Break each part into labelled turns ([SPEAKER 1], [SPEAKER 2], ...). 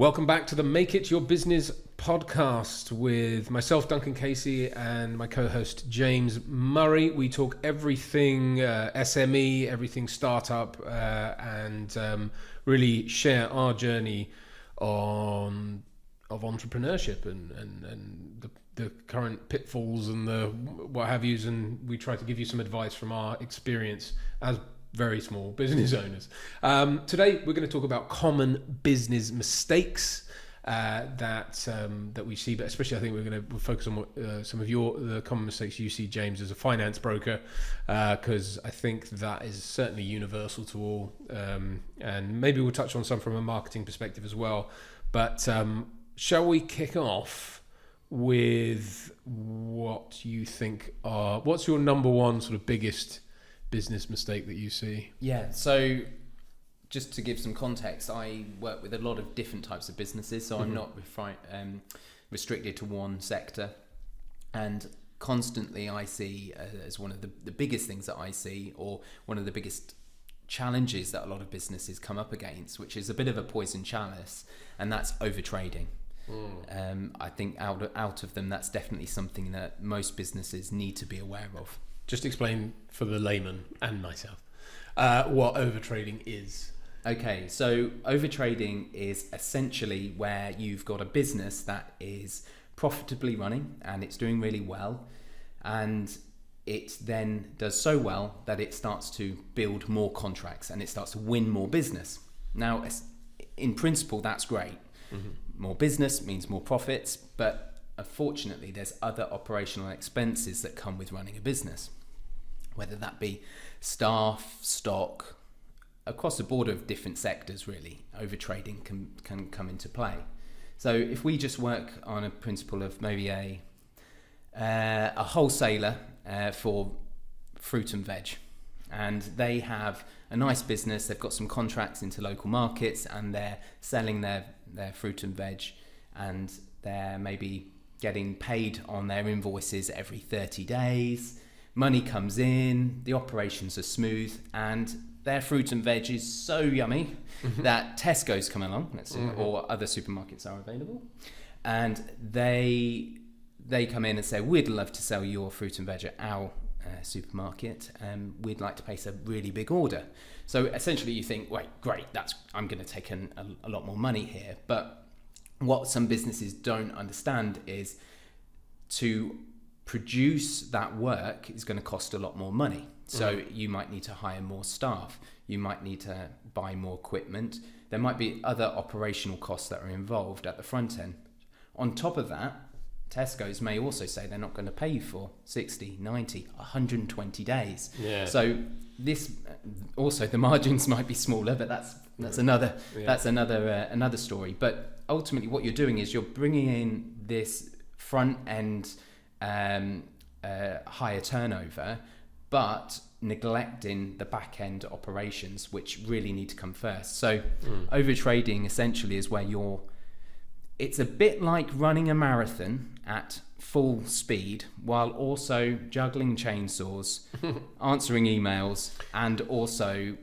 [SPEAKER 1] Welcome back to the Make It Your Business podcast with myself, Duncan Casey, and my co-host, James Murray. We talk everything SME, everything startup, and really share our journey of entrepreneurship and the current pitfalls and the what have yous. And we try to give you some advice from our experience as very small business owners. Today we're going to talk about common business mistakes that we see, but especially I think we'll focus on what, some of the common mistakes you see, James, as a finance broker, because I think that is certainly universal to all, and maybe we'll touch on some from a marketing perspective as well. But shall we kick off with what you think what's your number one sort of biggest business mistake that you see?
[SPEAKER 2] Yeah, so just to give some context, I work with a lot of different types of businesses, so I'm not restricted to one sector. And constantly I see as one of the biggest things that I see, or one of the biggest challenges that a lot of businesses come up against, which is a bit of a poison chalice, and that's overtrading. I think out of them, that's definitely something that most businesses need to be aware of.
[SPEAKER 1] Just explain for the layman and myself what overtrading is.
[SPEAKER 2] Okay, so overtrading is essentially where you've got a business that is profitably running and it's doing really well, and it then does so well that it starts to build more contracts and it starts to win more business. Now, in principle, that's great. More business means more profits, but unfortunately, there's other operational expenses that come with running a business, whether that be staff, stock, across the board of different sectors. Really, overtrading can come into play. So if we just work on a principle of maybe a wholesaler for fruit and veg, and they have a nice business, they've got some contracts into local markets and they're selling their fruit and veg, and they're maybe getting paid on their invoices every 30 days. Money comes in, the operations are smooth, and their fruit and veg is so yummy that Tesco's come along, or other supermarkets are available, and they come in and say, we'd love to sell your fruit and veg at our supermarket, and we'd like to place a really big order. So essentially you think, wait, great, I'm going to take a lot more money here. But what some businesses don't understand is to produce that work is going to cost a lot more money. So you might need to hire more staff. You might need to buy more equipment. There might be other operational costs that are involved at the front end. On top of that, Tesco's may also say they're not going to pay you for 60, 90, 120 days. Yeah. So this also, the margins might be smaller, but that's another story. But ultimately what you're doing is you're bringing in this front end higher turnover, but neglecting the back end operations, which really need to come first. So overtrading essentially is where it's a bit like running a marathon at full speed while also juggling chainsaws, answering emails, and also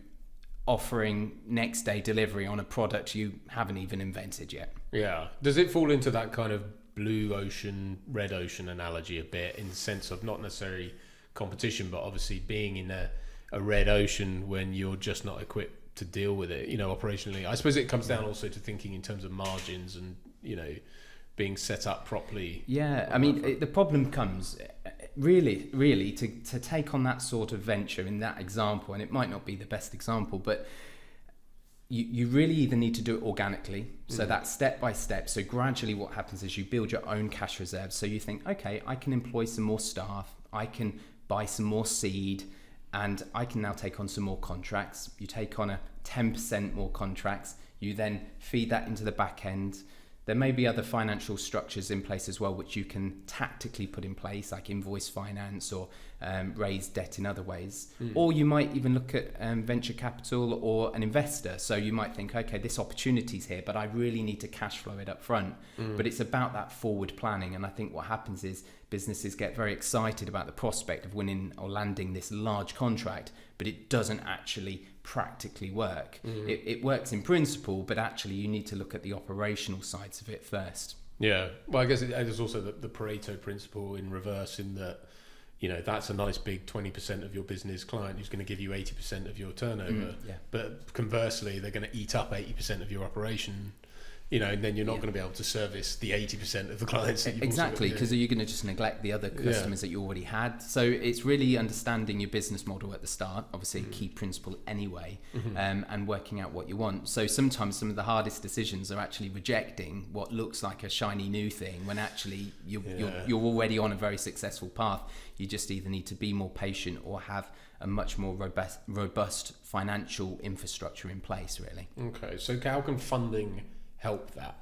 [SPEAKER 2] offering next day delivery on a product you haven't even invented yet.
[SPEAKER 1] Yeah. Does it fall into that kind of blue ocean, red ocean analogy a bit, in the sense of not necessarily competition, but obviously being in a red ocean when you're just not equipped to deal with it, operationally? I suppose it comes down also to thinking in terms of margins and, being set up properly.
[SPEAKER 2] Yeah, I mean, the problem comes really to take on that sort of venture in that example, and it might not be the best example, but you really either need to do it organically, so that's step by step. So gradually what happens is you build your own cash reserves. So you think, okay, I can employ some more staff, I can buy some more seed, and I can now take on some more contracts. You take on 10% more contracts, you then feed that into the back end. There may be other financial structures in place as well, which you can tactically put in place, like invoice finance or raise debt in other ways. Or you might even look at venture capital or an investor. So you might think, okay, this opportunity's here, but I really need to cash flow it up front. But it's about that forward planning. And I think what happens is businesses get very excited about the prospect of winning or landing this large contract, but it doesn't actually practically work. It works in principle, but actually you need to look at the operational sides of it first.
[SPEAKER 1] Yeah, well, I guess there's also the Pareto principle in reverse, in that, you know, that's a nice big 20% of your business client who's going to give you 80% of your turnover. But conversely, they're going to eat up 80% of your operation, you know, and then you're not going to be able to service the 80% of the clients that you've
[SPEAKER 2] exactly, because you're going to just neglect the other customers that you already had. So it's really understanding your business model at the start, obviously a key principle anyway, and working out what you want. So sometimes some of the hardest decisions are actually rejecting what looks like a shiny new thing when actually you're already on a very successful path. You just either need to be more patient or have a much more robust financial infrastructure in place, really.
[SPEAKER 1] Okay, so how can funding help that?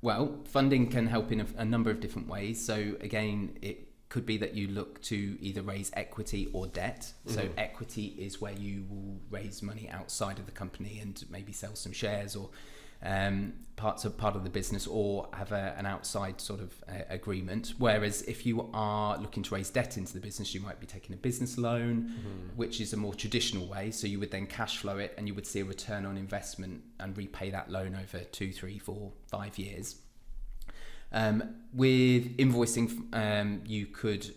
[SPEAKER 2] Well, funding can help in a number of different ways. So again, it could be that you look to either raise equity or debt. So equity is where you will raise money outside of the company and maybe sell some shares or part of the business, or have an outside sort of agreement. Whereas if you are looking to raise debt into the business, you might be taking a business loan, which is a more traditional way. So you would then cash flow it and you would see a return on investment and repay that loan over 2, 3, 4, 5 years. With invoicing, you could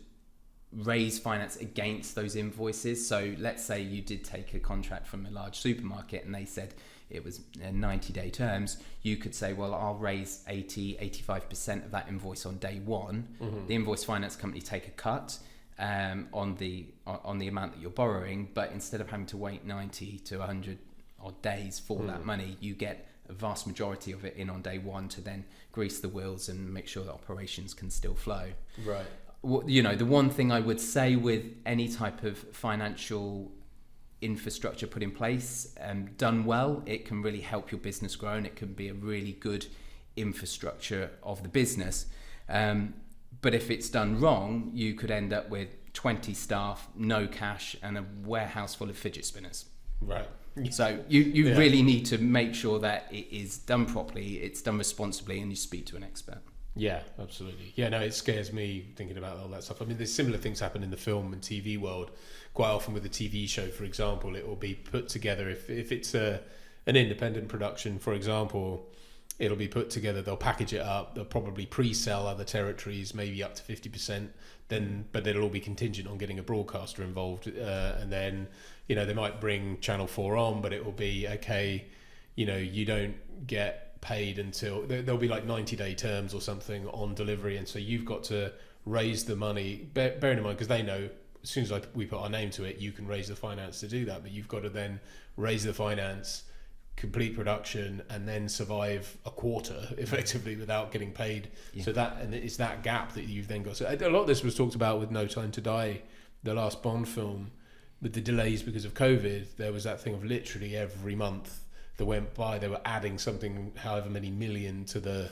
[SPEAKER 2] raise finance against those invoices. So let's say you did take a contract from a large supermarket and they said it was 90-day terms. You could say, well, I'll raise 85% of that invoice on day one. The invoice finance company take a cut on the amount that you're borrowing, but instead of having to wait 90 to 100 odd days for that money, you get a vast majority of it in on day one to then grease the wheels and make sure that operations can still flow.
[SPEAKER 1] Right.
[SPEAKER 2] You know, the one thing I would say with any type of financial infrastructure put in place and done well, it can really help your business grow, and it can be a really good infrastructure of the business. But if it's done wrong, you could end up with 20 staff, no cash, and a warehouse full of fidget spinners.
[SPEAKER 1] Right.
[SPEAKER 2] So you really need to make sure that it is done properly, it's done responsibly, and you speak to an expert.
[SPEAKER 1] Yeah, absolutely. Yeah, no, it scares me thinking about all that stuff. I mean, there's similar things happen in the film and TV world. Quite often with a TV show, for example, it will be put together. If it's an independent production, for example, it'll be put together. They'll package it up. They'll probably pre-sell other territories, maybe up to 50%. But it'll all be contingent on getting a broadcaster involved. And then, you know, they might bring Channel 4 on, but it will be, okay, you know, you don't get paid until there'll be like 90-day terms or something on delivery, and so you've got to raise the money, bearing in mind, because they know as soon as we put our name to it, you can raise the finance to do that, but you've got to then raise the finance, complete production, and then survive a quarter effectively without getting paid. So that, and it's that gap that you've then got. So a lot of this was talked about with No Time to Die, the last Bond film, with the delays because of COVID. There was that thing of literally every month that went by, they were adding something, however many million to the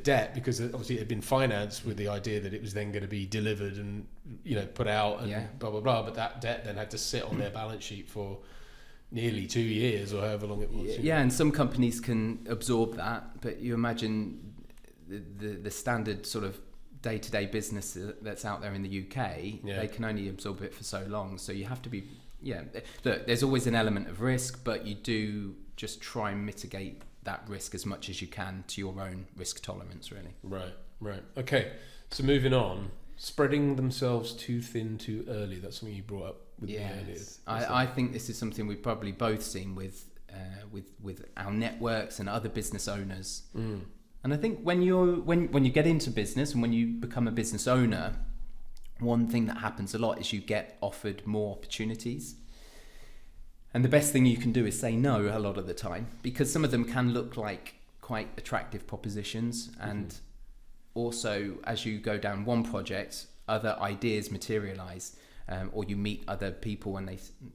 [SPEAKER 1] debt, because obviously it had been financed with the idea that it was then going to be delivered and, you know, put out and blah blah blah. But that debt then had to sit on their balance sheet for nearly 2 years or however long it was.
[SPEAKER 2] Yeah, and some companies can absorb that, but you imagine the standard sort of day-to-day business that's out there in the UK, they can only absorb it for so long. So you have to be. Yeah, look, there's always an element of risk, but you do just try and mitigate that risk as much as you can to your own risk tolerance, really. Right.
[SPEAKER 1] Okay, so moving on, spreading themselves too thin too early. That's something you brought up with me earlier.
[SPEAKER 2] I think this is something we've probably both seen with our networks and other business owners. And I think when you get into business and when you become a business owner, one thing that happens a lot is you get offered more opportunities. And the best thing you can do is say no a lot of the time, because some of them can look like quite attractive propositions. And also, as you go down one project, other ideas materialize, or you meet other people and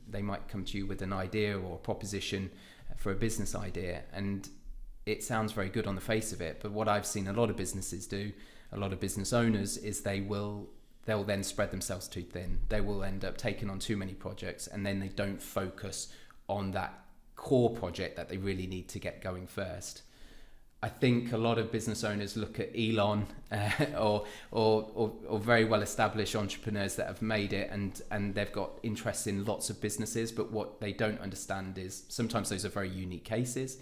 [SPEAKER 2] they might come to you with an idea or a proposition for a business idea. And it sounds very good on the face of it. But what I've seen a lot of businesses do, a lot of business owners, is they'll then spread themselves too thin. They will end up taking on too many projects, and then they don't focus on that core project that they really need to get going first. I think a lot of business owners look at Elon or very well established entrepreneurs that have made it, and they've got interest in lots of businesses, but what they don't understand is sometimes those are very unique cases.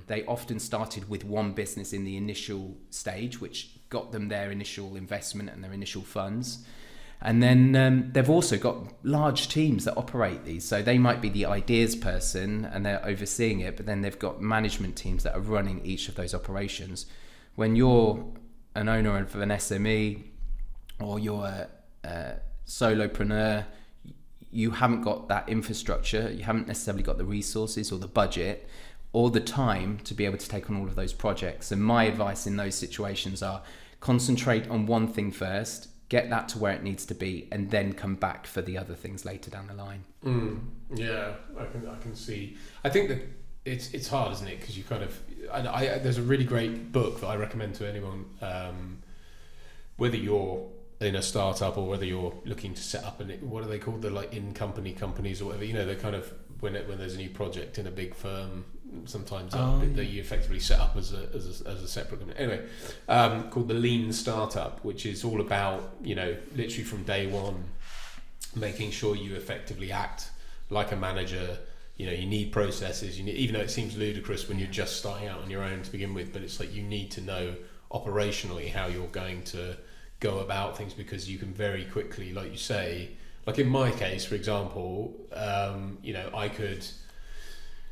[SPEAKER 2] They often started with one business in the initial stage, which got them their initial investment and their initial funds. And then they've also got large teams that operate these. So they might be the ideas person and they're overseeing it, but then they've got management teams that are running each of those operations. When you're an owner of an SME or you're a solopreneur, you haven't got that infrastructure, you haven't necessarily got the resources or the budget or the time to be able to take on all of those projects. And my advice in those situations are concentrate on one thing first, get that to where it needs to be, and then come back for the other things later down the line.
[SPEAKER 1] Yeah, I can see. I think that it's hard, isn't it? Because you kind of, there's a really great book that I recommend to anyone, whether you're in a startup or whether you're looking to set up what are they called, the like in-company companies or whatever. You know, they're kind of when there's a new project in a big firm. Sometimes that you effectively set up as a separate company. Anyway, called the Lean Startup, which is all about, you know, literally from day one, making sure you effectively act like a manager. You know, you need processes. You need, even though it seems ludicrous when you're just starting out on your own to begin with, but it's like you need to know operationally how you're going to go about things, because you can very quickly, like you say, like in my case, for example, you know, I could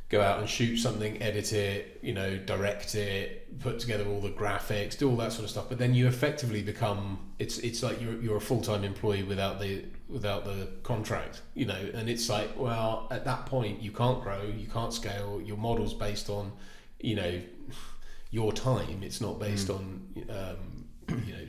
[SPEAKER 1] go out and shoot something, edit it, you know, direct it, put together all the graphics, do all that sort of stuff. But then you effectively become, it's like you're a full-time employee without the contract, you know. And it's like, well, at that point you can't grow, you can't scale. Your model's based on, you know, your time. It's not based on, you know,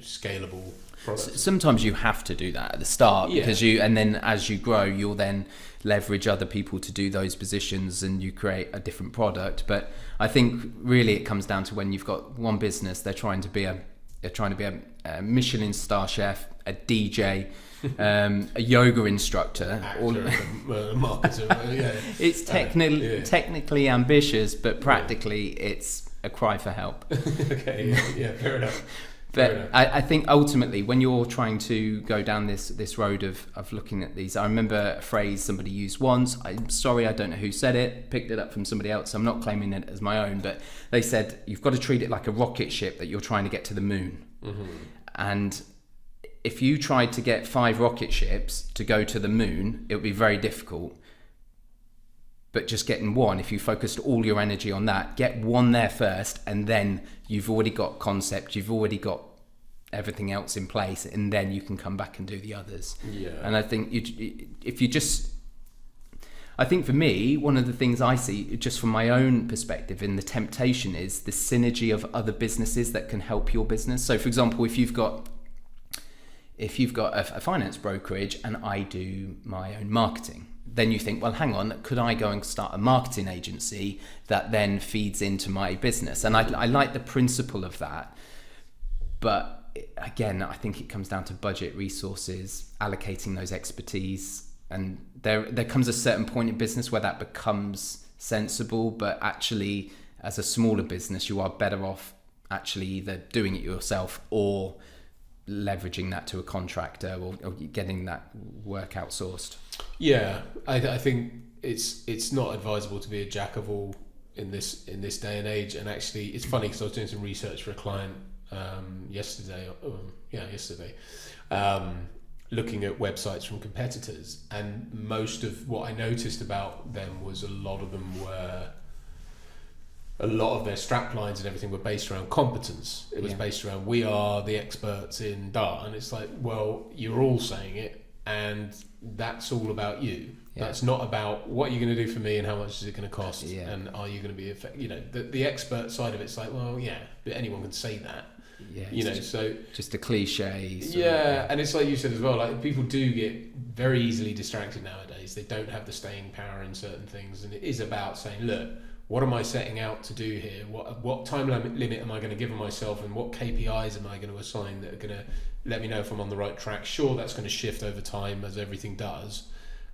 [SPEAKER 1] scalable products.
[SPEAKER 2] Sometimes you have to do that at the start, because and then as you grow, you'll then leverage other people to do those positions and you create a different product. But I think really it comes down to when you've got one business, they're trying to be a Michelin star chef, a DJ, a yoga instructor,
[SPEAKER 1] marketer. Yeah.
[SPEAKER 2] It's technically ambitious, but practically it's a cry for help.
[SPEAKER 1] Okay, yeah, fair enough.
[SPEAKER 2] But I think ultimately when you're trying to go down this road of looking at these, I remember a phrase somebody used once. I'm sorry, I don't know who said it, picked it up from somebody else. I'm not claiming it as my own, but they said you've got to treat it like a rocket ship that you're trying to get to the moon. Mm-hmm. And if you tried to get 5 rocket ships to go to the moon, it would be very difficult. But just getting one, if you focused all your energy on that, get one there first, and then you've already got concept, you've already got everything else in place, and then you can come back and do the others. Yeah. And I think I think for me, one of the things I see just from my own perspective in the temptation is the synergy of other businesses that can help your business. So for example, if you've got a finance brokerage and I do my own marketing, then you think, well, hang on, could I go and start a marketing agency that then feeds into my business? And I like the principle of that. But again, I think it comes down to budget, resources, allocating those expertise. And there comes a certain point in business where that becomes sensible. But actually, as a smaller business, you are better off actually either doing it yourself or leveraging that to a contractor or getting that work outsourced.
[SPEAKER 1] Yeah, I think it's not advisable to be a jack of all in this day and age. And actually, it's funny because I was doing some research for a client yesterday, looking at websites from competitors, and most of what I noticed about them was a lot of their strap lines and everything were based around competence. It was based around, we are the experts in da, and it's like, well, you're all saying it, and that's all about you. Yeah. That's not about what you're going to do for me and how much is it going to cost, and are you going to be effective. You know, the expert side of it's like, well, yeah, but anyone can say that. Yeah, you know, so
[SPEAKER 2] just a cliche.
[SPEAKER 1] And it's like you said as well, like people do get very easily distracted nowadays. They don't have the staying power in certain things, and it is about saying, look, what am I setting out to do here? What time limit am I going to give myself, and what KPIs am I going to assign that are going to let me know if I'm on the right track? Sure, that's going to shift over time as everything does,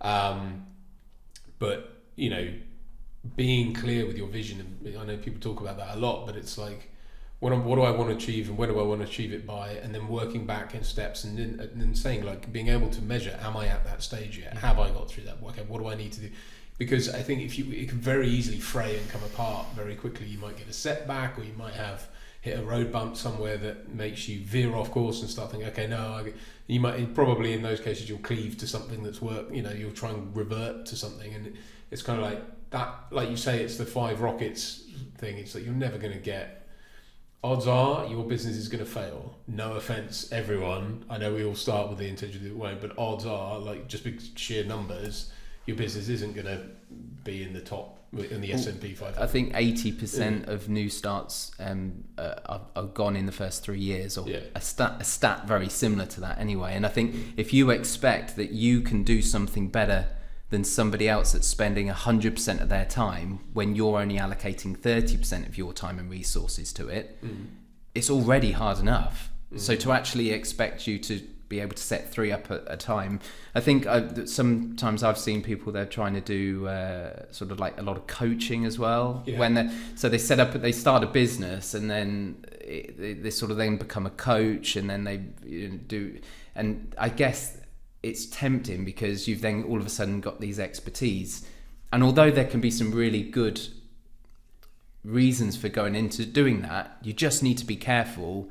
[SPEAKER 1] but you know, being clear with your vision. And I know people talk about that a lot, but it's like, what do I want to achieve and where do I want to achieve it by, and then working back in steps, and then saying, like, being able to measure, am I at that stage yet? Have I got through that? Okay, what do I need to do? Because I think it can very easily fray and come apart very quickly. You might get a setback, or you might have hit a road bump somewhere that makes you veer off course and start thinking, okay, no, you might probably in those cases you'll cleave to something that's you'll try and revert to something, and it's kind of like that, like you say, it's the 5 rockets thing. It's like you're never going to get. Odds are your business is going to fail. No offense, everyone. I know we all start with the intention that it won't, but odds are, like, just because sheer numbers, your business isn't going to be in the top in the S&P 500.
[SPEAKER 2] I think 80% of new starts are gone in the first 3 years, or a stat very similar to that anyway. And I think if you expect that you can do something better than somebody else that's spending 100% of their time when you're only allocating 30% of your time and resources to it, it's already hard enough. So to actually expect you to be able to set 3 up at a time, I think sometimes I've seen people, they're trying to do sort of like a lot of coaching as well. When they start a business, and then they sort of then become a coach, and then they do, and I guess it's tempting because you've then all of a sudden got these expertise, and although there can be some really good reasons for going into doing that, you just need to be careful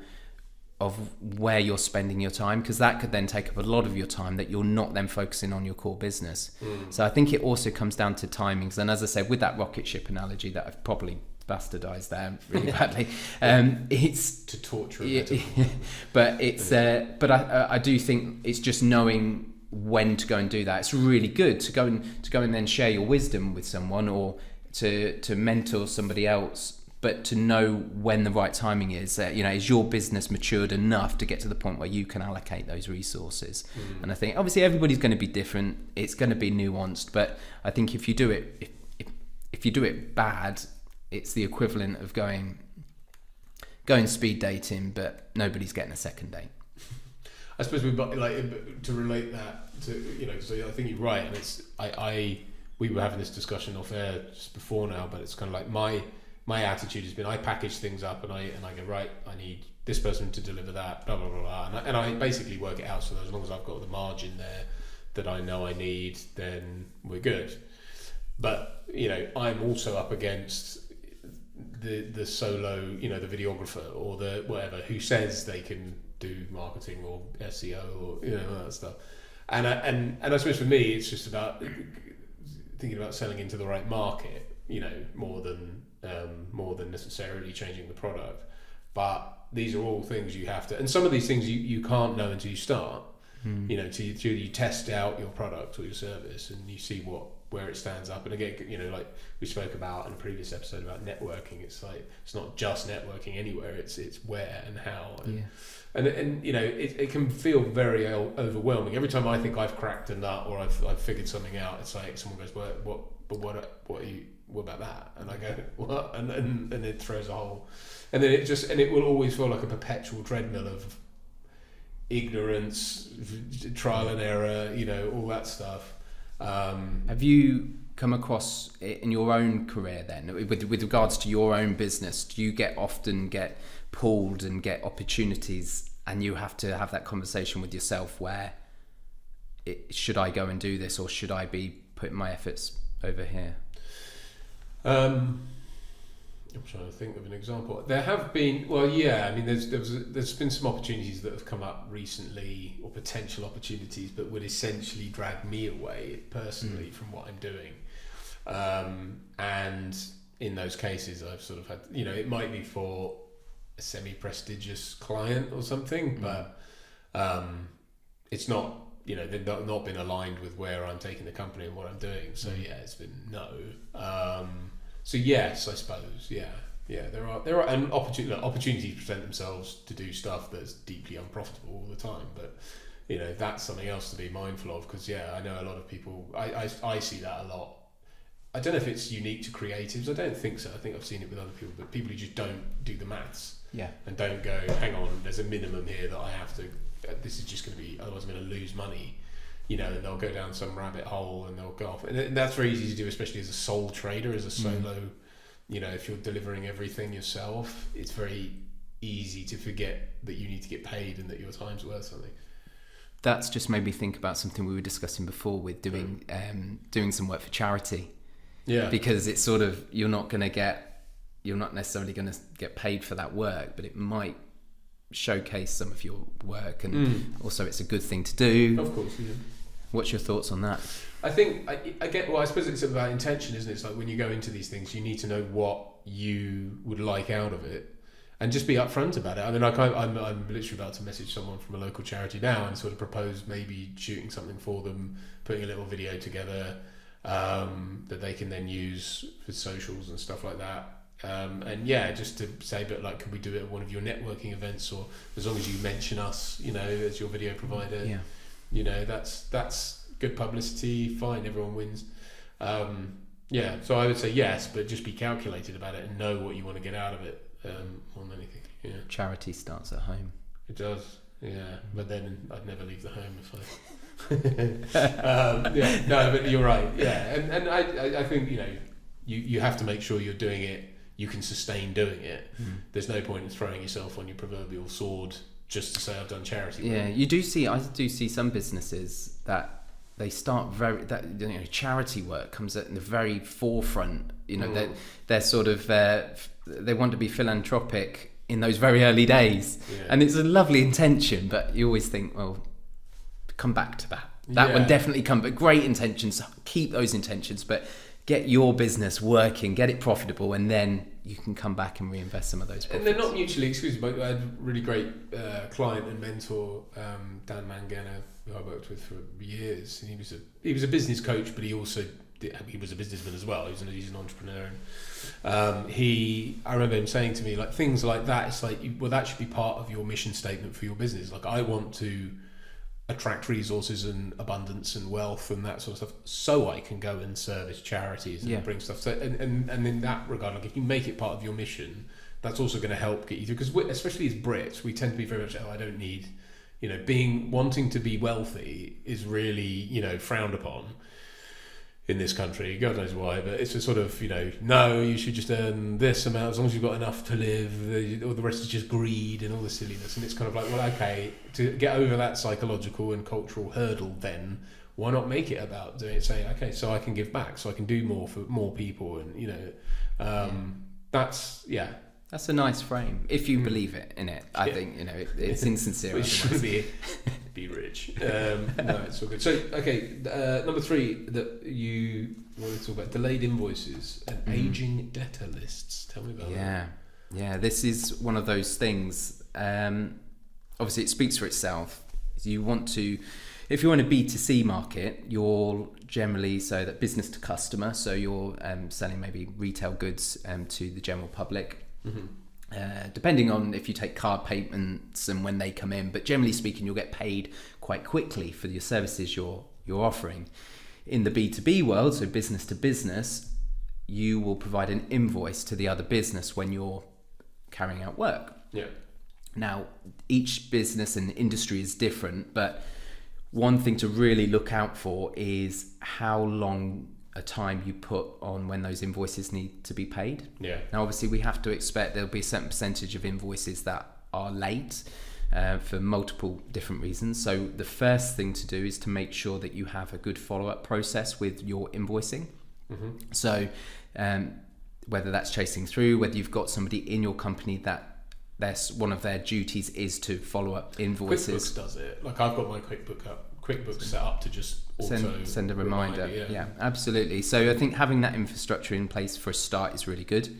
[SPEAKER 2] of where you're spending your time, because that could then take up a lot of your time that you're not then focusing on your core business. So I think it also comes down to timings, and as I said, with that rocket ship analogy that I've probably bastardized there really badly, it's
[SPEAKER 1] to torture
[SPEAKER 2] but it's but I do think it's just knowing when to go and do that. It's really good to go and then share your wisdom with someone, or to mentor somebody else, but to know when the right timing is. Is your business matured enough to get to the point where you can allocate those resources? And I think obviously everybody's going to be different, it's going to be nuanced, but I think if you do it if you do it bad, it's the equivalent of going speed dating, but nobody's getting a second date.
[SPEAKER 1] I suppose we've got, like, to relate that to, so I think you're right, and it's we were having this discussion off air just before now, but it's kind of like my attitude has been, I package things up and I go, right, I need this person to deliver that, blah blah blah, blah. And I basically work it out, so as long as I've got the margin there that I know I need, then we're good. But I'm also up against the solo, the videographer or the whatever, who says they can do marketing or SEO or all that stuff. And I suppose for me, it's just about thinking about selling into the right market, more than necessarily changing the product. But these are all things you have to, and some of these things you can't know until you start. Till you test out your product or your service and you see where it stands up. And again, like we spoke about in a previous episode about networking, it's like, it's not just networking anywhere, it's where and how. And it can feel very overwhelming. Every time I think I've cracked a nut or I've figured something out, it's like someone goes, what about that? And I go, what? And it throws a hole. And then it will always feel like a perpetual treadmill of ignorance, trial and error, all that stuff.
[SPEAKER 2] Have you come across in your own career then, with regards to your own business, do you often get pulled and get opportunities, and you have to have that conversation with yourself where should I go and do this, or should I be putting my efforts over here?
[SPEAKER 1] I'm trying to think of an example. There have been, there's been some opportunities that have come up recently, or potential opportunities, but would essentially drag me away personally from what I'm doing. And in those cases, I've sort of had, it might be for a semi-prestigious client or something, but it's not, they've not been aligned with where I'm taking the company and what I'm doing. So it's been no. So yes, I suppose, yeah, there are and opportunities present themselves to do stuff that's deeply unprofitable all the time, but that's something else to be mindful of, because I know a lot of people, I see that a lot. I don't know if it's unique to creatives, I don't think so. I think I've seen it with other people, but people who just don't do the maths and don't go, hang on, there's a minimum here that I have to, this is just going to be, otherwise I'm going to lose money. And they'll go down some rabbit hole and they'll go off. And that's very easy to do, especially as a sole trader, as a solo, if you're delivering everything yourself, it's very easy to forget that you need to get paid and that your time's worth something.
[SPEAKER 2] That's just made me think about something we were discussing before with doing some work for charity.
[SPEAKER 1] Yeah.
[SPEAKER 2] Because it's sort of, you're not necessarily going to get paid for that work, but it might showcase some of your work, and also it's a good thing to do.
[SPEAKER 1] Of course, yeah.
[SPEAKER 2] What's your thoughts on that?
[SPEAKER 1] I think I get. Well, I suppose it's about intention, isn't it? It's like when you go into these things, you need to know what you would like out of it, and just be upfront about it. I mean, I'm literally about to message someone from a local charity now and sort of propose maybe shooting something for them, putting a little video together that they can then use for socials and stuff like that. And yeah, just to say, but like, could we do it at one of your networking events, or as long as you mention us, as your video provider, that's good publicity. Fine, everyone wins. So I would say yes, but just be calculated about it and know what you want to get out of it more than anything. Yeah,
[SPEAKER 2] charity starts at home.
[SPEAKER 1] It does. Yeah, but then I'd never leave the home if I. No, but you're right. Yeah, and I think you have to make sure you're doing it. You can sustain doing it. There's no point in throwing yourself on your proverbial sword just to say I've done charity work.
[SPEAKER 2] Yeah, I do see some businesses that they start charity work comes at the very forefront. They're sort of they want to be philanthropic in those very early days, and it's a lovely intention, but you always think, well, come back to that one definitely but great intentions, keep those intentions, but get your business working, get it profitable, and then you can come back and reinvest some of those profits.
[SPEAKER 1] And they're not mutually exclusive. I had a really great client and mentor, Dan Mangana, who I worked with for years. And he was a business coach, but he was a businessman as well. He's an entrepreneur. And I remember him saying to me, like, things like that. It's like, that should be part of your mission statement for your business. Like, I want to attract resources and abundance and wealth and that sort of stuff, so I can go and service charities and bring stuff. So, and in that regard, like, if you make it part of your mission, that's also going to help get you through. Because especially as Brits, we tend to be very much, I don't need, wanting to be wealthy is really, frowned upon in this country. God knows why, but it's a sort of, no, you should just earn this amount as long as you've got enough to live. All the rest is just greed and all the silliness. And it's kind of like, well, okay, to get over that psychological and cultural hurdle, then why not make it about doing it? Say, okay, so I can give back, so I can do more for more people, and
[SPEAKER 2] that's a nice frame if you believe in it. I think it's insincere.
[SPEAKER 1] It should be rich. No, it's all good. So okay, number 3 that you want to talk about: delayed invoices and aging debtor lists. Tell me about that.
[SPEAKER 2] Yeah. This is one of those things. Obviously, it speaks for itself. If you want a B2C market, you're generally that business to customer. So you're selling maybe retail goods to the general public. Depending on if you take card payments and when they come in, but generally speaking, you'll get paid quite quickly for your services you're offering. In the B2B world, so business to business, you will provide an invoice to the other business when you're carrying out work.
[SPEAKER 1] Yeah.
[SPEAKER 2] Now, each business and industry is different, but one thing to really look out for is how long a time you put on when those invoices need to be paid.
[SPEAKER 1] Yeah.
[SPEAKER 2] Now, obviously, we have to expect there'll be a certain percentage of invoices that are late for multiple different reasons. So the first thing to do is to make sure that you have a good follow-up process with your invoicing. So whether that's chasing through, whether you've got somebody in your company that one of their duties is to follow up invoices.
[SPEAKER 1] QuickBooks does it. Like, I've got my QuickBooks set up to just
[SPEAKER 2] send a reminder. Yeah, absolutely. So I think having that infrastructure in place for a start is really good.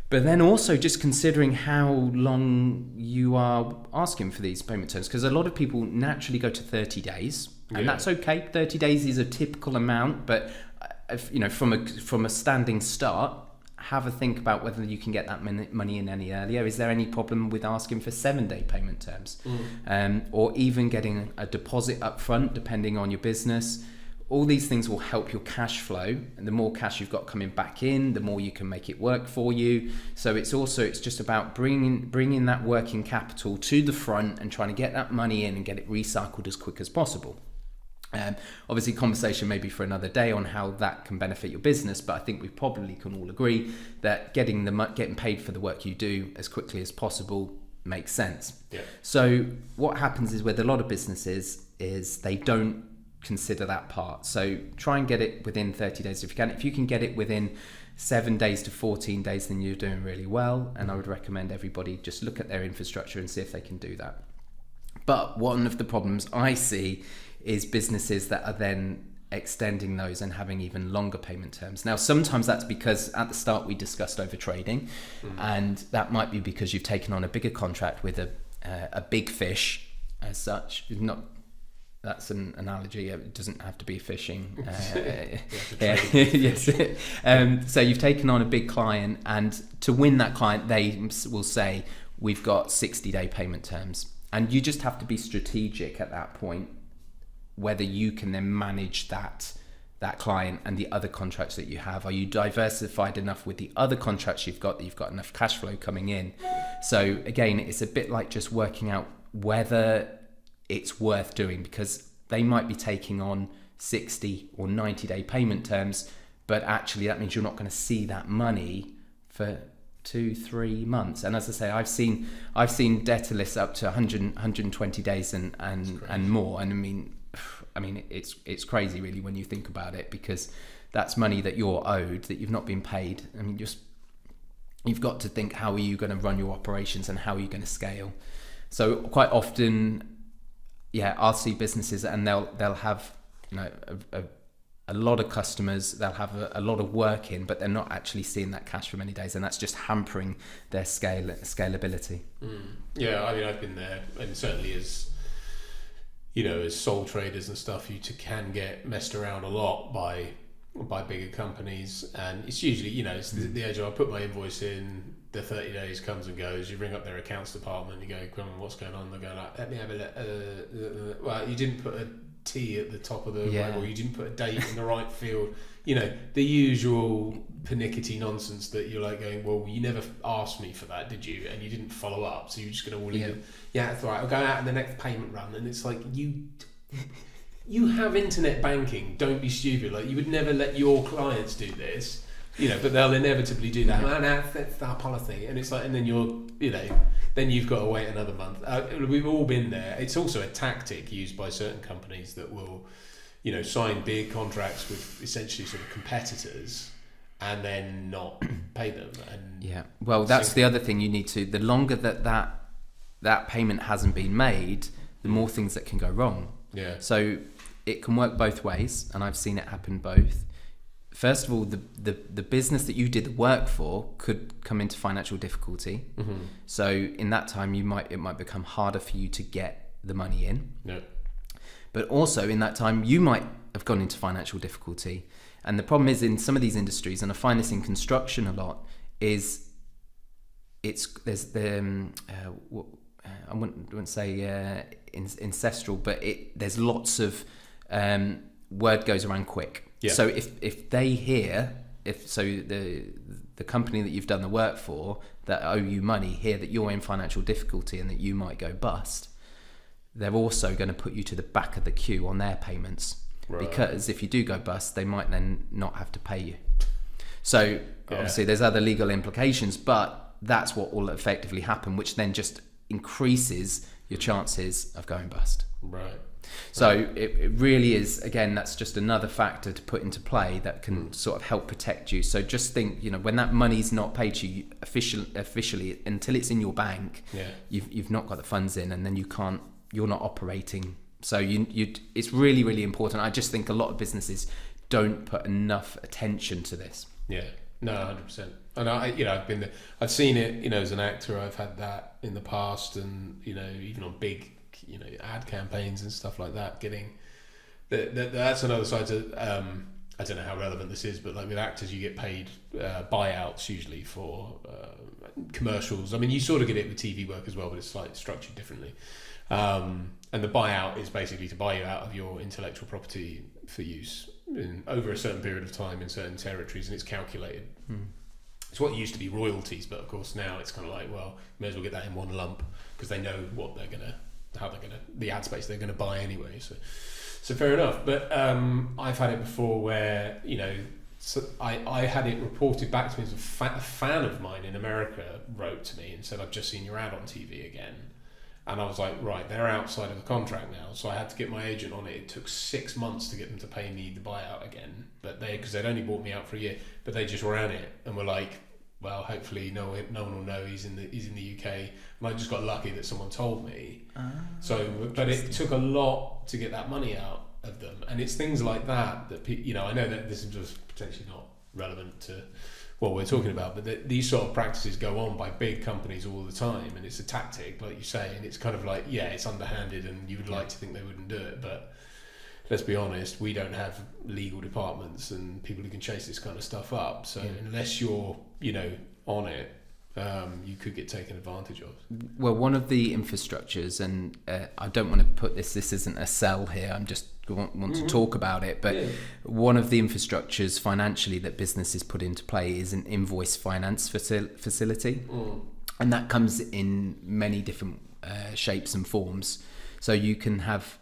[SPEAKER 2] But then also just considering how long you are asking for these payment terms, because a lot of people naturally go to 30 days, and that's okay. 30 days is a typical amount, but from a standing start, have a think about whether you can get that money in any earlier. Is there any problem with asking for 7-day payment terms? Or even getting a deposit up front, depending on your business? All these things will help your cash flow, and the more cash you've got coming back in, the more you can make it work for you. So it's just about bringing that working capital to the front and trying to get that money in and get it recycled as quick as possible. Obviously, conversation maybe for another day on how that can benefit your business, but I think we probably can all agree that getting paid for the work you do as quickly as possible makes sense.
[SPEAKER 1] Yeah.
[SPEAKER 2] So what happens is with a lot of businesses is they don't consider that part. So try and get it within 30 days if you can. If you can get it within 7 days to 14 days, then you're doing really well. And I would recommend everybody just look at their infrastructure and see if they can do that. But one of the problems I see is businesses that are then extending those and having even longer payment terms. Now, sometimes that's because at the start we discussed over trading, and that might be because you've taken on a bigger contract with a big fish as such. That's an analogy. It doesn't have to be fishing. Yes. So you've taken on a big client, and to win that client, they will say, we've got 60-day payment terms. And you just have to be strategic at that point, whether you can then manage that client and the other contracts that you have. Are you diversified enough with the other contracts you've got that you've got enough cash flow coming in? So again, it's a bit like just working out whether it's worth doing, because they might be taking on 60 or 90-day payment terms, but actually that means you're not going to see that money for 2-3 months. And as I say, I've seen debtor lists up to 120 days and more. And I mean it's crazy really when you think about it, because that's money that you're owed that you've not been paid. I mean, you've got to think, how are you going to run your operations and how are you going to scale? So quite often, I'll see businesses and they'll have a lot of customers, they'll have a lot of work in, but they're not actually seeing that cash for many days, and that's just hampering their scalability.
[SPEAKER 1] Yeah, I mean, I've been there, and certainly as sole traders and stuff, you can get messed around a lot by bigger companies, and it's usually it's the age of, I put my invoice in, the 30 days comes and goes, you ring up their accounts department, you go, come on, what's going on? They're going like, let me have a look. Well, you didn't put a T at the top of the or you didn't put a date in the right field, the usual pernickety nonsense that you're like going, well, you never asked me for that, did you? And you didn't follow up, so you're just going to all that's all right, I'll go out in the next payment run. And it's like, you have internet banking, don't be stupid. Like, you would never let your clients do this, but they'll inevitably do that. That's our policy. And it's like, and then then you've got to wait another month. We've all been there. It's also a tactic used by certain companies that will, sign big contracts with essentially sort of competitors and then not pay them. And
[SPEAKER 2] well, that's the other thing you need to. The longer that payment hasn't been made, the more things that can go wrong.
[SPEAKER 1] Yeah.
[SPEAKER 2] So it can work both ways, and I've seen it happen both. First of all, the business that you did the work for could come into financial difficulty. Mm-hmm. So in that time, it might become harder for you to get the money in.
[SPEAKER 1] No.
[SPEAKER 2] But also in that time, you might have gone into financial difficulty. And the problem is in some of these industries, and I find this in construction a lot, is there's the I wouldn't say ancestral, but there's lots of word goes around quick. Yeah. So if they hear, the company that you've done the work for that owe you money hear that you're in financial difficulty and that you might go bust, they're also going to put you to the back of the queue on their payments. Right. Because if you do go bust, they might then not have to pay you. So obviously there's other legal implications, but that's what will effectively happen, which then just increases your chances of going bust.
[SPEAKER 1] Right.
[SPEAKER 2] So it really is, again, that's just another factor to put into play that can sort of help protect you. So just think, when that money's not paid to you officially until it's in your bank, you've not got the funds in, and then you're not operating. So it's really, really important. I just think a lot of businesses don't put enough attention to this.
[SPEAKER 1] Yeah, no, 100%. And I've been there. I've seen it, as an actor, I've had that in the past, and even on big ad campaigns and stuff like that, getting that's another side to I don't know how relevant this is, but like with actors you get paid buyouts usually for commercials. I mean, you sort of get it with TV work as well, but it's slightly structured differently, and the buyout is basically to buy you out of your intellectual property for use over a certain period of time in certain territories, and it's calculated. It's what used to be royalties, but of course now it's kind of like, well, you may as well get that in one lump, because they know what the ad space they're gonna buy anyway. So fair enough. But I've had it before where so I had it reported back to me as a fan of mine in America wrote to me and said, I've just seen your ad on TV again. And I was like, right, they're outside of the contract now. So I had to get my agent on it. It took 6 months to get them to pay me the buyout again. But because they'd only bought me out for a year, but they just ran it and were like, well, hopefully no one will know he's in the UK. And I just got lucky that someone told me. But it took a lot to get that money out of them. And it's things like that I know that this is just potentially not relevant to what we're talking about, but these sort of practices go on by big companies all the time, and it's a tactic, like you say, and it's kind of like, yeah, it's underhanded, and you would like to think they wouldn't do it, but let's be honest, we don't have legal departments and people who can chase this kind of stuff up. So unless you're, on it, you could get taken advantage of.
[SPEAKER 2] Well, one of the infrastructures, and I don't want to put this isn't a sell here, I'm just want to talk about it, but one of the infrastructures financially that businesses put into play is an invoice finance facility. And that comes in many different shapes and forms. So you can have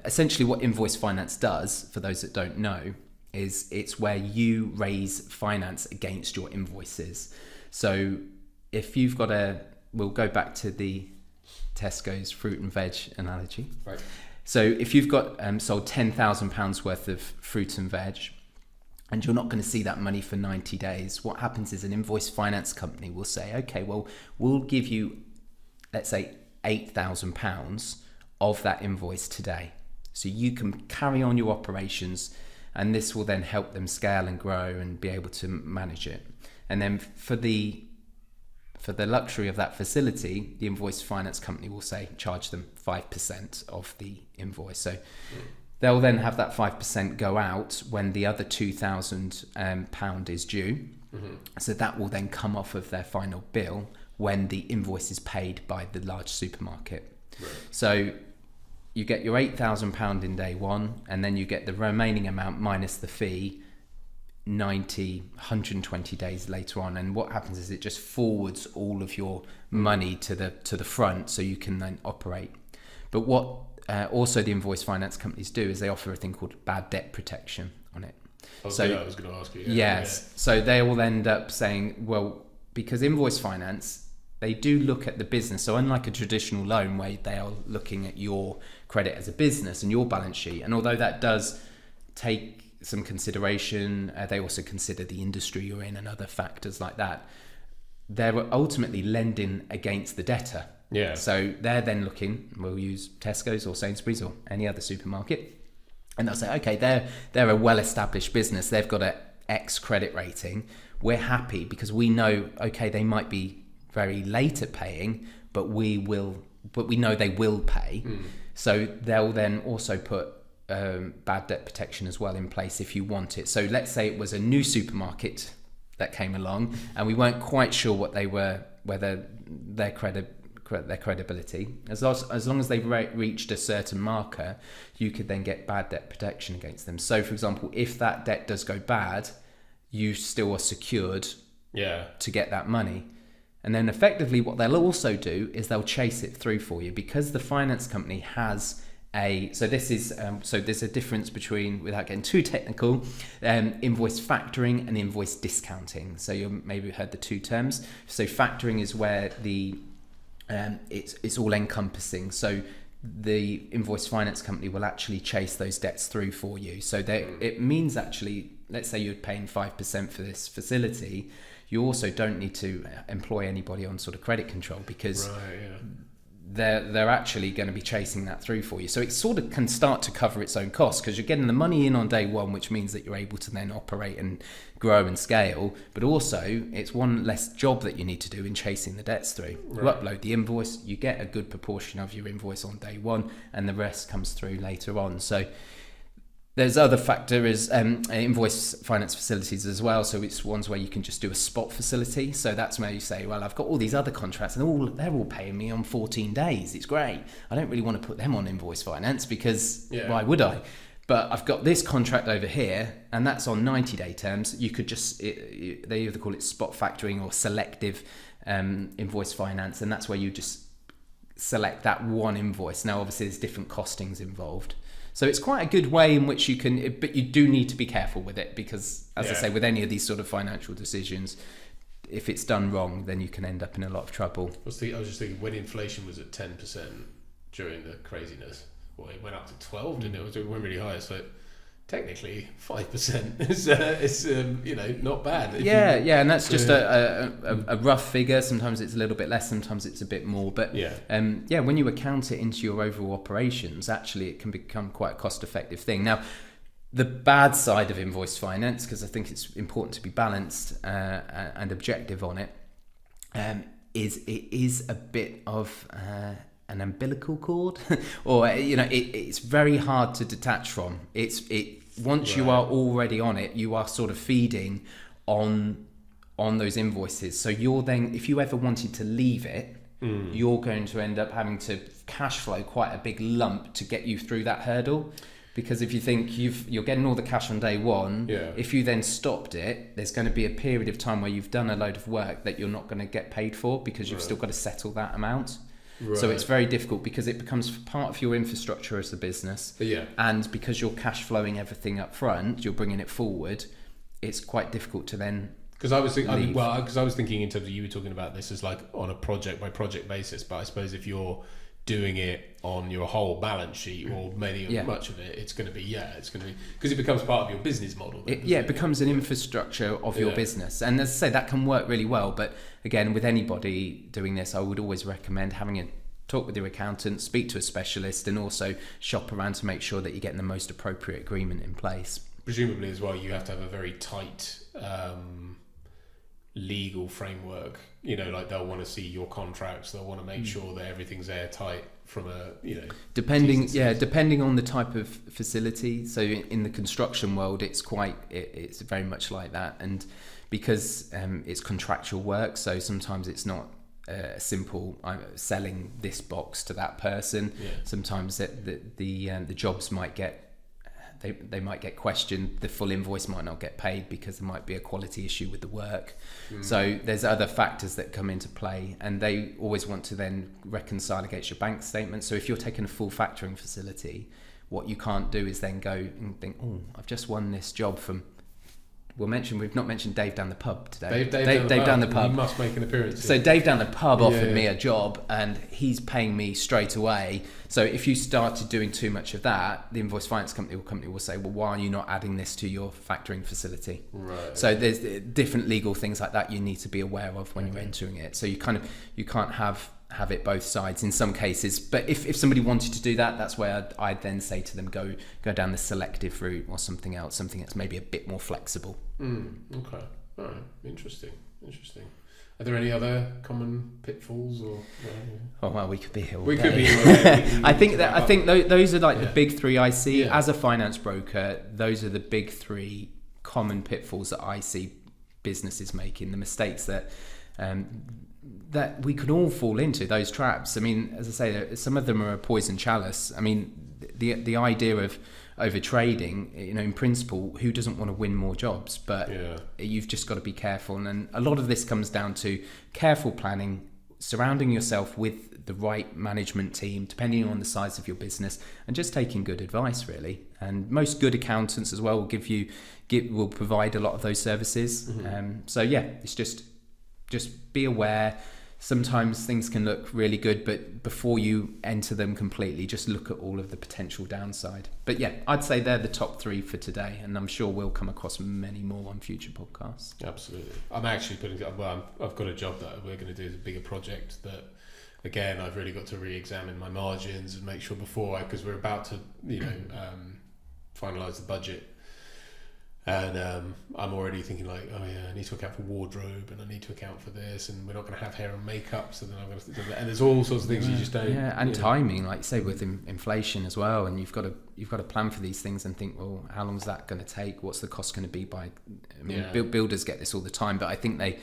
[SPEAKER 2] essentially what invoice finance does, for those that don't know, is it's where you raise finance against your invoices. So if you've got we'll go back to the Tesco's fruit and veg analogy.
[SPEAKER 1] Right.
[SPEAKER 2] So if you've got sold £10,000 worth of fruit and veg, and you're not going to see that money for 90 days, what happens is an invoice finance company will say, okay, well, we'll give you, let's say, £8,000 of that invoice today. So you can carry on your operations, and this will then help them scale and grow and be able to manage it. And then for the luxury of that facility, the invoice finance company will say, charge them 5% of the invoice. So they'll then have that 5% go out when the other £2,000 is due. So that will then come off of their final bill when the invoice is paid by the large supermarket. Right. So you get your £8,000 in day one, and then you get the remaining amount minus the fee 120 days later on. And what happens is it just forwards all of your money to the front, so you can then operate. But what also the invoice finance companies do is they offer a thing called bad debt protection on it.
[SPEAKER 1] I was going to ask you.
[SPEAKER 2] Yes. So they will end up saying, well, because invoice finance, they do look at the business. So unlike a traditional loan where they are looking at your credit as a business and your balance sheet, and although that does take some consideration, they also consider the industry you're in and other factors like that. They're ultimately lending against the debtor.
[SPEAKER 1] Yeah.
[SPEAKER 2] So they're then looking, we'll use Tesco's or Sainsbury's or any other supermarket, and they'll say, okay, they're a well-established business. They've got an X credit rating. We're happy because we know, okay, they might be very late at paying, but we know they will pay. So they'll then also put bad debt protection as well in place if you want it. So let's say it was a new supermarket that came along and we weren't quite sure what they were, whether their credibility, as long as they've reached a certain marker, you could then get bad debt protection against them. So for example, if that debt does go bad, you still are secured to get that money. And then effectively what they'll also do is they'll chase it through for you, because the finance company has so there's a difference between, without getting too technical, invoice factoring and invoice discounting. So you maybe heard the two terms. So factoring is where it's all encompassing. So the invoice finance company will actually chase those debts through for you. So it means actually, let's say you're paying 5% for this facility, you also don't need to employ anybody on sort of credit control, because they're actually going to be chasing that through for you. So it sort of can start to cover its own costs, because you're getting the money in on day one, which means that you're able to then operate and grow and scale. But also it's one less job that you need to do in chasing the debts through. Right. You upload the invoice, you get a good proportion of your invoice on day one, and the rest comes through later on. So there's other factors, invoice finance facilities as well. So it's ones where you can just do a spot facility. So that's where you say, well, I've got all these other contracts and they're all paying me on 14 days. It's great. I don't really want to put them on invoice finance because why would I? But I've got this contract over here and that's on 90-day terms. You could just, they either call it spot factoring or selective invoice finance. And that's where you just select that one invoice. Now, obviously, there's different costings involved. So it's quite a good way in which you can, but you do need to be careful with it because, as I say, with any of these sort of financial decisions, if it's done wrong, then you can end up in a lot of trouble.
[SPEAKER 1] I was just thinking when inflation was at 10% during the craziness, well, it went up to 12, didn't it? It went really high. So technically 5% is not bad.
[SPEAKER 2] And that's just a rough figure. Sometimes it's a little bit less, sometimes it's a bit more. But when you account it into your overall operations, actually it can become quite a cost-effective thing. Now, the bad side of invoice finance, because I think it's important to be balanced and objective on it, is it is a bit of an umbilical cord, or it's very hard to detach from. Once you are already on it, you are sort of feeding on those invoices. So you're then, if you ever wanted to leave it, you're going to end up having to cash flow quite a big lump to get you through that hurdle. Because if you think you're getting all the cash on day one, if you then stopped it, there's going to be a period of time where you've done a load of work that you're not going to get paid for because you've still got to settle that amount. Right. So it's very difficult because it becomes part of your infrastructure as a business. And because you're cash flowing everything up front, you're bringing it forward, it's quite difficult to then
[SPEAKER 1] because I was thinking in terms of, you were talking about this as like on a project by project basis, but I suppose if you're doing it on your whole balance sheet or much of it, it's going to be because it becomes part of your business model.
[SPEAKER 2] It becomes an infrastructure of your business, and as I say, that can work really well. But again, with anybody doing this, I would always recommend having a talk with your accountant, speak to a specialist, and also shop around to make sure that you're getting the most appropriate agreement in place.
[SPEAKER 1] Presumably as well, you have to have a very tight legal framework. Like they'll want to see your contracts, they'll want to make sure that everything's airtight from a depending on the type of facility. So in the construction world, it's very much like that, and because it's contractual work, so sometimes it's not a simple I'm selling this box to that person. Sometimes the jobs might get they might get questioned, the full invoice might not get paid because there might be a quality issue with the work. So there's other factors that come into play, and they always want to then reconcile against your bank statement. So if you're taking a full factoring facility, what you can't do is then go and think, oh, I've just won this job from, we've not mentioned Dave down the pub today. Dave down the pub. He must make an appearance.
[SPEAKER 2] So Dave down the pub offered me a job and he's paying me straight away. So if you started doing too much of that, the invoice finance company will say, well, why are you not adding this to your factoring facility? Right. So there's different legal things like that you need to be aware of when you're entering it. So you can't have it both sides in some cases, but if somebody wanted to do that, that's where I'd then say to them, go down the selective route or something else, something that's maybe a bit more flexible.
[SPEAKER 1] Okay. All right. Interesting. Are there any other common pitfalls or?
[SPEAKER 2] Oh well, we could be here all
[SPEAKER 1] we
[SPEAKER 2] day.
[SPEAKER 1] Could be here.
[SPEAKER 2] I think those are like the big three I see as a finance broker. Those are the big three common pitfalls that I see businesses making. The mistakes that we could all fall into, those traps. I mean, as I say, some of them are a poison chalice. I mean, the idea of overtrading, in principle, who doesn't want to win more jobs? But you've just got to be careful. And a lot of this comes down to careful planning, surrounding yourself with the right management team, depending on the size of your business, and just taking good advice, really. And most good accountants as well will provide a lot of those services. It's just be aware. Sometimes things can look really good, but before you enter them completely, just look at all of the potential downside. But I'd say they're the top three for today, and I'm sure we'll come across many more on future podcasts.
[SPEAKER 1] Absolutely. I'm actually I've got a job that we're going to do, a bigger project that, again, I've really got to re-examine my margins and make sure because we're about to, finalise the budget. And I'm already thinking like, I need to account for wardrobe, and I need to account for this, and we're not going to have hair and makeup, so then I'm going to do that. And there's all sorts of things you just don't.
[SPEAKER 2] Yeah, and timing, like say with inflation as well, and you've got to plan for these things and think, well, how long is that going to take? What's the cost going to be by? I mean, builders get this all the time, but I think a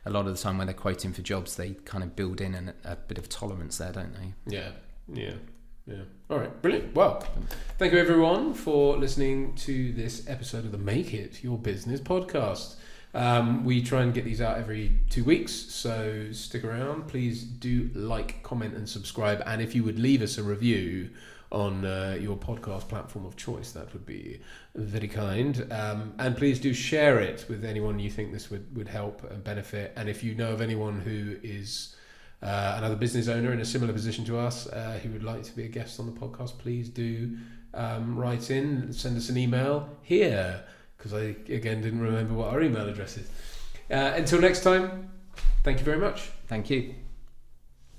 [SPEAKER 2] lot of the time when they're quoting for jobs, they kind of build in a bit of tolerance there, don't they?
[SPEAKER 1] Yeah. All right, brilliant. Well, thank you everyone for listening to this episode of the Make It Your Business podcast. We try and get these out every 2 weeks, so stick around. Please do like, comment and subscribe, and if you would leave us a review on your podcast platform of choice, that would be very kind. And please do share it with anyone you think this would help and benefit. And if you know of anyone who is another business owner in a similar position to us who would like to be a guest on the podcast, please do write in, send us an email here, because I again didn't remember what our email address is. Until next time, thank you very much.
[SPEAKER 2] Thank you.